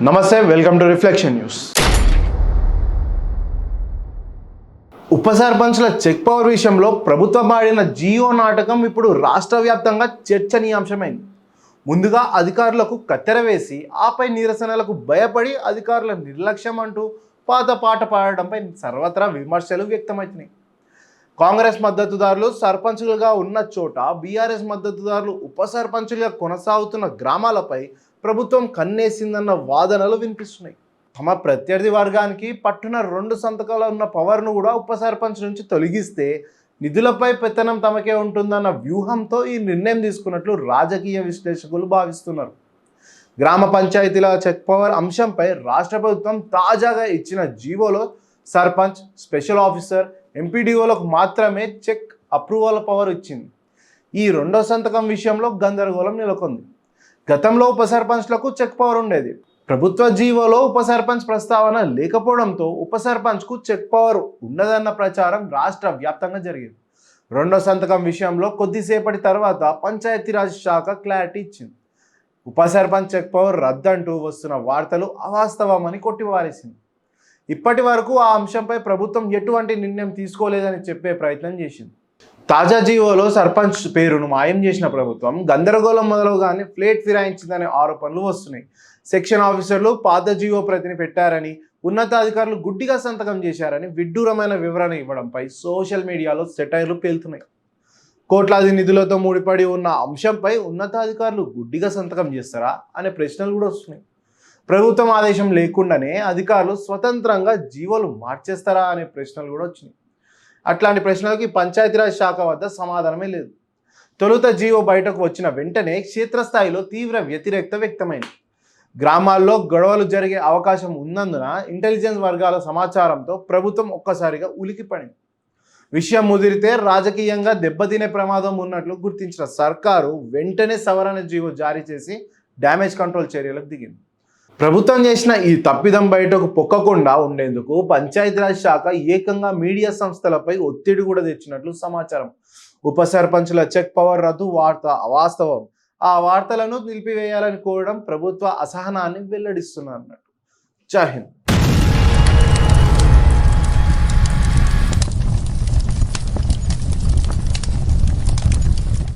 నమస్తే, welcome to reflection news. ఉప సర్పంచ్ల చెక్ పవర్ విషయంలో ప్రభుత్వం ఆడిన జియో నాటకం ఇప్పుడు రాష్ట్ర వ్యాప్తంగా చర్చనీయాంశమైంది. ముందుగా అధికారులకు కత్తెర వేసి ఆపై నిరసనలకు భయపడి అధికారుల నిర్లక్ష్యం అంటూ పాత పాట పాడడంపై సర్వత్రా విమర్శలు వ్యక్తమవుతున్నాయి. కాంగ్రెస్ మద్దతుదారులు సర్పంచులుగా ఉన్న చోట బీఆర్ఎస్ మద్దతుదారులు ఉప సర్పంచులుగా కొనసాగుతున్న గ్రామాలపై ప్రభుత్వం కన్నేసిందన్న వాదనలు వినిపిస్తున్నాయి. తమ ప్రత్యర్థి వర్గానికి పట్టున 2 సంతకాలు ఉన్న పవర్ను కూడా ఉప సర్పంచ్ నుంచి తొలగిస్తే నిధులపై పెత్తనం తమకే ఉంటుందన్న వ్యూహంతో ఈ నిర్ణయం తీసుకున్నట్లు రాజకీయ విశ్లేషకులు భావిస్తున్నారు. గ్రామ పంచాయతీల చెక్ పవర్ అంశంపై రాష్ట్ర ప్రభుత్వం తాజాగా ఇచ్చిన జీవోలో సర్పంచ్, స్పెషల్ ఆఫీసర్, ఎంపీడీఓలకు మాత్రమే చెక్ అప్రూవల్ పవర్ ఇచ్చింది. ఈ 2వ సంతకం విషయంలో గందరగోళం నెలకొంది. గతంలో ఉప సర్పంచ్లకు చెక్ పవర్ ఉండేది. ప్రభుత్వ జీవోలో ఉప సర్పంచ్ ప్రస్తావన లేకపోవడంతో ఉప సర్పంచ్కు చెక్ పవర్ ఉండదన్న ప్రచారం రాష్ట్ర వ్యాప్తంగా జరిగింది. 2వ సంతకం విషయంలో కొద్దిసేపటి తర్వాత పంచాయతీరాజ్ శాఖ క్లారిటీ ఇచ్చింది. ఉప సర్పంచ్ చెక్ పవర్ రద్దంటూ వస్తున్న వార్తలు అవాస్తవమని కొట్టివారేసింది. ఇప్పటి వరకు ఆ అంశంపై ప్రభుత్వం ఎటువంటి నిర్ణయం తీసుకోలేదని చెప్పే ప్రయత్నం చేసింది. తాజా జీవోలో సర్పంచ్ పేరును మాయం చేసిన ప్రభుత్వం గందరగోళం మొదలుగానే ప్లేట్ ఫిరాయించిందనే ఆరోపణలు వస్తున్నాయి. సెక్షన్ ఆఫీసర్లు పాత జీవో ప్రతిని పెట్టారని, ఉన్నతాధికారులు గుడ్డిగా సంతకం చేశారని విడ్డూరమైన వివరణ ఇవ్వడంపై సోషల్ మీడియాలో సెటైర్లు పేలుతున్నాయి. కోట్లాది నిధులతో ముడిపడి ఉన్న అంశంపై ఉన్నతాధికారులు గుడ్డిగా సంతకం చేస్తారా అనే ప్రశ్నలు కూడా వస్తున్నాయి. ప్రభుత్వం ఆదేశం లేకుండానే అధికారులు స్వతంత్రంగా జీవోలు మార్చేస్తారా అనే ప్రశ్నలు కూడా వచ్చినాయి. అట్లాంటి ప్రశ్నలకి పంచాయతీరాజ్ శాఖ వద్ద సమాధానమే లేదు. తొలుత జీవో బయటకు వచ్చిన వెంటనే క్షేత్రస్థాయిలో తీవ్ర వ్యతిరేకత వ్యక్తమైంది. గ్రామాల్లో గొడవలు జరిగే అవకాశం ఉన్నందున ఇంటెలిజెన్స్ వర్గాల సమాచారంతో ప్రభుత్వం ఒక్కసారిగా ఉలికిపడింది. విషయం ముదిరితే రాజకీయంగా దెబ్బతినే ప్రమాదం ఉన్నట్లు గుర్తించిన సర్కారు వెంటనే సవరణ జీవో జారీ చేసి డ్యామేజ్ కంట్రోల్ చర్యలకు దిగింది. ప్రభుత్వం చేసిన ఈ తప్పిదం బయటకు పొక్కకుండా ఉండేందుకు పంచాయతీరాజ్ శాఖ ఏకంగా మీడియా సంస్థలపై ఒత్తిడి కూడా తెచ్చినట్లు సమాచారం. ఉప సర్పంచుల చెక్ పవర్ రద్దు వార్త అవాస్తవం. ఆ వార్తలను నిలిపివేయాలని కోరడం ప్రభుత్వ అసహనాన్ని వెల్లడిస్తున్నారు. జై హింద్.